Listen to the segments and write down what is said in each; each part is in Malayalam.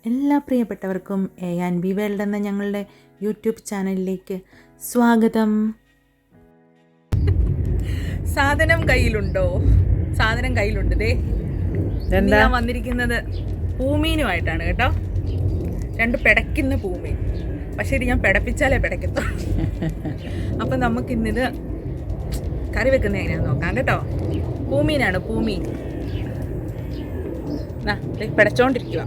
എല്ലാ പ്രിയപ്പെട്ടവർക്കും A&B വേൾഡ് എന്ന ഞങ്ങളുടെ യൂട്യൂബ് ചാനലിലേക്ക് സ്വാഗതം. സാധനം കയ്യിലുണ്ടോ? സാധനം കയ്യിലുണ്ട്. ദേ ഞാൻ വന്നിരിക്കുന്നത് പൂമീനുമായിട്ടാണ് കേട്ടോ. 2 പിടയ്ക്കുന്ന പൂമീൻ. പക്ഷേ ഇത് ഞാൻ പിടപ്പിച്ചാലേ പിടയ്ക്കത്തു. അപ്പം നമുക്കിന്നിത് കറി വെക്കുന്നത് എങ്ങനെയാണെന്ന് നോക്കാം കേട്ടോ. പൂമീനാണ്, പൂമീൻ. പിടച്ചോണ്ടിരിക്കുക.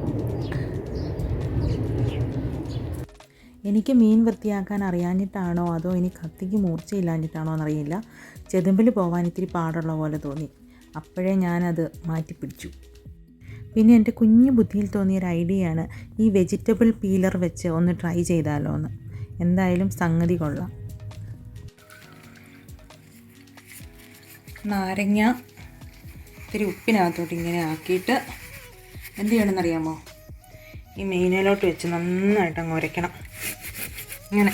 എനിക്ക് മീൻ വൃത്തിയാക്കാൻ അറിയാഞ്ഞിട്ടാണോ അതോ ഇനി കത്തിക്ക് മൂർച്ചയില്ലാഞ്ഞിട്ടാണോ എന്നറിയില്ല, ചെതുമ്പിൽ പോകാൻ ഇത്തിരി പാടുള്ള പോലെ തോന്നി. അപ്പോഴേ ഞാനത് മാറ്റിപ്പിടിച്ചു. പിന്നെ എൻ്റെ കുഞ്ഞു ബുദ്ധിയിൽ തോന്നിയൊരു ഐഡിയയാണ് ഈ വെജിറ്റബിൾ പീലർ വെച്ച് ഒന്ന് ട്രൈ ചെയ്താലോ എന്ന്. എന്തായാലും സംഗതി കൊള്ളാം. നാരങ്ങ ഇത്തിരി ഉപ്പിനകത്തോട്ട് ഇങ്ങനെ ആക്കിയിട്ട് എന്ത് ചെയ്യണമെന്നറിയാമോ? ഈ മീനിലോട്ട് വെച്ച് നന്നായിട്ട് അങ്ങ് ഉരയ്ക്കണം. ഇങ്ങനെ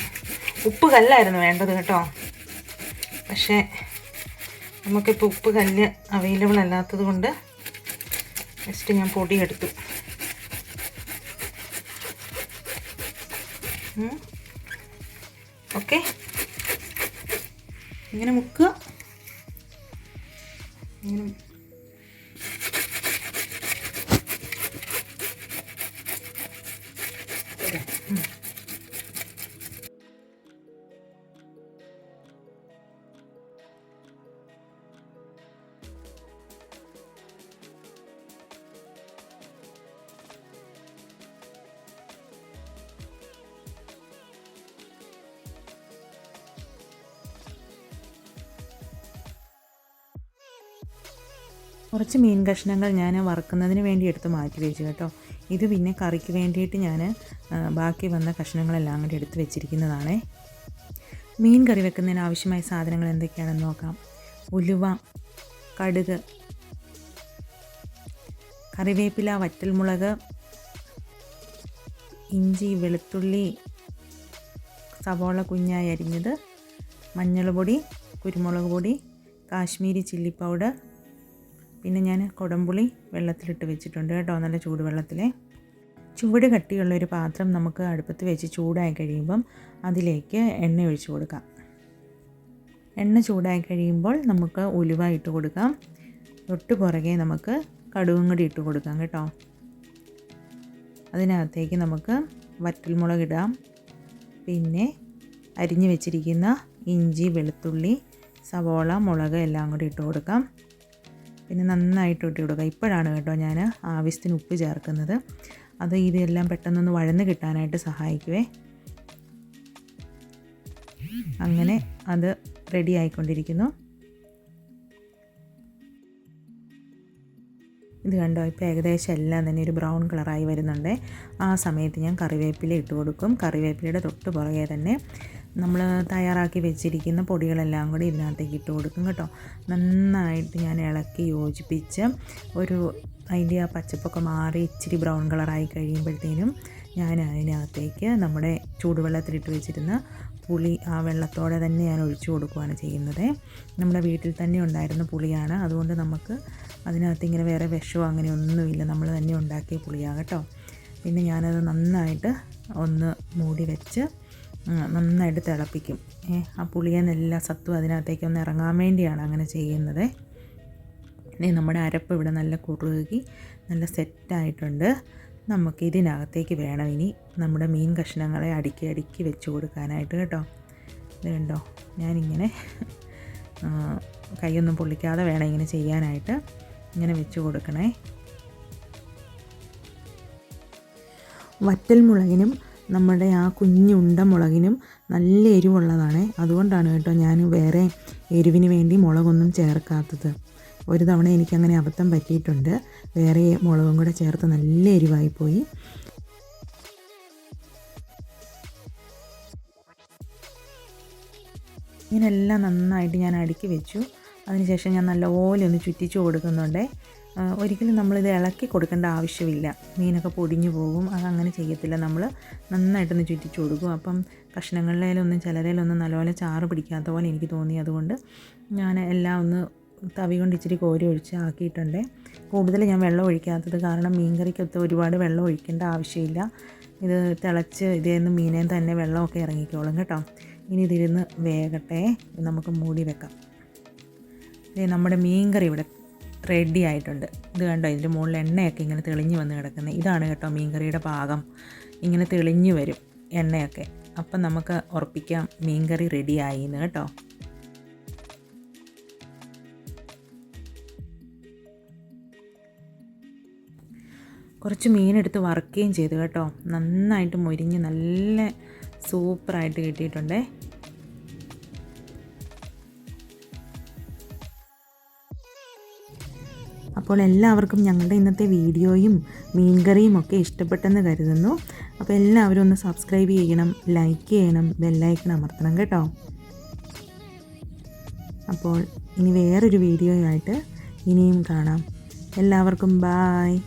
ഉപ്പ് കല്ലായിരുന്നു വേണ്ടത് കേട്ടോ. പക്ഷേ നമുക്കിപ്പോൾ ഉപ്പ് കല്ല് അവൈലബിൾ അല്ലാത്തത് കൊണ്ട് ജസ്റ്റ് ഞാൻ പൊടിയെടുത്തു. ഓക്കെ, ഇങ്ങനെ മുക്കുക. ഇങ്ങനെ കുറച്ച് മീൻ കഷ്ണങ്ങൾ ഞാൻ വറുക്കുന്നതിന് വേണ്ടി എടുത്ത് മാറ്റി വെച്ചു കേട്ടോ. ഇത് പിന്നെ കറിക്ക് വേണ്ടിയിട്ട് ഞാൻ ബാക്കി വന്ന കഷ്ണങ്ങളെല്ലാം കൂടി എടുത്ത് വെച്ചിരിക്കുന്നതാണേ. മീൻ കറി വെക്കുന്നതിന് ആവശ്യമായ സാധനങ്ങൾ എന്തൊക്കെയാണെന്ന് നോക്കാം. ഉലുവ, കടുക്, കറിവേപ്പില, വറ്റൽമുളക്, ഇഞ്ചി, വെളുത്തുള്ളി, സവോള കുഞ്ഞായി അരിഞ്ഞത്, മഞ്ഞൾപ്പൊടി, കുരുമുളക് പൊടി, കാശ്മീരി ചില്ലി പൗഡർ, പിന്നെ ഞാൻ കുടംപുളി വെള്ളത്തിലിട്ട് വെച്ചിട്ടുണ്ട് കേട്ടോ, നല്ല ചൂടുവെള്ളത്തിൽ. ചൂട് കട്ടിയുള്ളൊരു പാത്രം നമുക്ക് അടുപ്പത്ത് വെച്ച് ചൂടായി കഴിയുമ്പം അതിലേക്ക് എണ്ണ ഒഴിച്ച് കൊടുക്കാം. എണ്ണ ചൂടായി കഴിയുമ്പോൾ നമുക്ക് ഉലുവ ഇട്ട് കൊടുക്കാം. തൊട്ട് പുറകെ നമുക്ക് കടുകും കൂടി ഇട്ട് കൊടുക്കാം കേട്ടോ. അതിനകത്തേക്ക് നമുക്ക് വറ്റൽമുളക് ഇടാം. പിന്നെ അരിഞ്ഞു വെച്ചിരിക്കുന്ന ഇഞ്ചി, വെളുത്തുള്ളി, സവോള, മുളക് എല്ലാം കൂടി ഇട്ട് കൊടുക്കാം. പിന്നെ നന്നായിട്ട് ഇട്ട് കൊടുക്കുക. ഇപ്പോഴാണ് കേട്ടോ ഞാൻ ആവശ്യത്തിന് ഉപ്പ് ചേർക്കുന്നത്. അത് ഇതെല്ലാം പെട്ടെന്നൊന്ന് വഴന്ന് കിട്ടാനായിട്ട് സഹായിക്കുവേ. അങ്ങനെ അത് റെഡി ആയിക്കൊണ്ടിരിക്കുന്നു. ഇത് കണ്ടോ, ഇപ്പോൾ ഏകദേശം എല്ലാം തന്നെ ഒരു ബ്രൗൺ കളറായി വരുന്നുണ്ട്. ആ സമയത്ത് ഞാൻ കറിവേപ്പില ഇട്ട് കൊടുക്കും. കറിവേപ്പിലയുടെ തൊട്ട് പുറകെ തന്നെ നമ്മൾ തയ്യാറാക്കി വെച്ചിരിക്കുന്ന പൊടികളെല്ലാം കൂടി ഇതിനകത്തേക്ക് ഇട്ട് കൊടുക്കും കേട്ടോ. നന്നായിട്ട് ഞാൻ ഇളക്കി യോജിപ്പിച്ച് അതിൻ്റെ ആ പച്ചപ്പൊക്കെ മാറി ഇച്ചിരി ബ്രൗൺ കളറായി കഴിയുമ്പോഴത്തേനും ഞാൻ അതിനകത്തേക്ക് നമ്മുടെ ചൂടുവെള്ളത്തിലിട്ട് വെച്ചിരുന്ന പുളി ആ വെള്ളത്തോടെ തന്നെ ഞാൻ ഒഴിച്ചു കൊടുക്കുകയാണ് ചെയ്യുന്നത്. നമ്മുടെ വീട്ടിൽ തന്നെ ഉണ്ടായിരുന്ന പുളിയാണ്, അതുകൊണ്ട് നമുക്ക് അതിനകത്ത് ഇങ്ങനെ വേറെ വിഷമോ അങ്ങനെ ഒന്നുമില്ല. നമ്മൾ തന്നെ ഉണ്ടാക്കിയ പുളിയാണ് കേട്ടോ. പിന്നെ ഞാനത് നന്നായിട്ട് ഒന്ന് മൂടി വെച്ച് നന്നായിട്ട് തിളപ്പിക്കും. ആ പുളിയെന്നെല്ലാ സത്തും അതിനകത്തേക്ക് ഒന്ന് ഇറങ്ങാൻ വേണ്ടിയാണ് അങ്ങനെ ചെയ്യുന്നത്. നമ്മുടെ അരപ്പ് ഇവിടെ നല്ല കുറുകി നല്ല സെറ്റായിട്ടുണ്ട്. നമുക്ക് ഇതിനകത്തേക്ക് വേണം ഇനി നമ്മുടെ മീൻ കഷ്ണങ്ങളെ അടുക്കി അടുക്കി വെച്ച് കൊടുക്കാനായിട്ട് കേട്ടോ. ഇത് കണ്ടോ, ഞാനിങ്ങനെ കൈയൊന്നും പൊള്ളിക്കാതെ വേണം ഇങ്ങനെ ചെയ്യാനായിട്ട്. ഇങ്ങനെ വെച്ച് കൊടുക്കണേ. വറ്റൽമുളകിനും നമ്മുടെ ആ കുഞ്ഞുണ്ട മുളകിനും നല്ല എരിവുള്ളതാണ്. അതുകൊണ്ടാണ് കേട്ടോ ഞാൻ വേറെ എരിവിന് വേണ്ടി മുളകൊന്നും ചേർക്കാത്തത്. ഒരു തവണ എനിക്കങ്ങനെ അബദ്ധം പറ്റിയിട്ടുണ്ട്. വേറെ മുളകും കൂടെ ചേർത്ത് നല്ല എരിവായിപ്പോയി. ഇങ്ങനെല്ലാം നന്നായിട്ട് ഞാൻ അടുക്കി വെച്ചു. അതിനുശേഷം ഞാൻ നല്ലപോലെ ഒന്ന് ചുറ്റിച്ചു കൊടുക്കുന്നുണ്ട്. ഒരിക്കലും നമ്മളിത് ഇളക്കി കൊടുക്കേണ്ട ആവശ്യമില്ല, മീനൊക്കെ പൊടിഞ്ഞു പോകും. അതങ്ങനെ ചെയ്യത്തില്ല. നമ്മൾ നന്നായിട്ടൊന്ന് ചുറ്റിച്ചു കൊടുക്കും. അപ്പം കഷ്ണങ്ങളിലൊന്നും ചിലരിലൊന്നും നല്ലപോലെ ചാറ് പിടിക്കാത്ത പോലെ എനിക്ക് തോന്നി. അതുകൊണ്ട് ഞാൻ എല്ലാം ഒന്ന് തവി കൊണ്ട് ഇച്ചിരി കോരി ഒഴിച്ച് ആക്കിയിട്ടുണ്ട്. കൂടുതൽ ഞാൻ വെള്ളം ഒഴിക്കാത്തത് കാരണം മീൻ കറിക്കകത്ത് ഒരുപാട് വെള്ളം ഒഴിക്കേണ്ട ആവശ്യമില്ല. ഇത് തിളച്ച് ഇതേന്ന് മീനേന്ന് തന്നെ വെള്ളമൊക്കെ ഇറങ്ങിക്കോളും കേട്ടോ. ഇനി ഇതിരുന്ന് വേകട്ടെ, നമുക്ക് മൂടി വെക്കാം. നമ്മുടെ മീൻ കറി ഇവിടെ റെഡി ആയിട്ടുണ്ട്. ഇത് കണ്ടോ, ഇതിൻ്റെ മുകളിൽ എണ്ണയൊക്കെ ഇങ്ങനെ തെളിഞ്ഞ് വന്ന് കിടക്കുന്നത്. ഇതാണ് കേട്ടോ മീൻ കറിയുടെ പാകം. ഇങ്ങനെ തെളിഞ്ഞ് വരും എണ്ണയൊക്കെ. അപ്പം നമുക്ക് ഉറപ്പിക്കാം മീൻ കറി റെഡിയായി എന്ന് കേട്ടോ. കുറച്ച് മീനെടുത്ത് വറുക്കുകയും ചെയ്തു കേട്ടോ. നന്നായിട്ട് മൊരിഞ്ഞ് നല്ല സൂപ്പറായിട്ട് കിട്ടിയിട്ടുണ്ടേ. അപ്പോൾ എല്ലാവർക്കും ഞങ്ങളുടെ ഇന്നത്തെ വീഡിയോയും മീൻകറിയും ഒക്കെ ഇഷ്ടപ്പെട്ടെന്ന് കരുതുന്നു. അപ്പോൾ എല്ലാവരും ഒന്ന് സബ്സ്ക്രൈബ് ചെയ്യണം, ലൈക്ക് ചെയ്യണം, ബെല്ലൈക്കൺ അമർത്തണം കേട്ടോ. അപ്പോൾ ഇനി വേറൊരു വീഡിയോയുമായിട്ട് ഇനിയും കാണാം. എല്ലാവർക്കും ബായ്.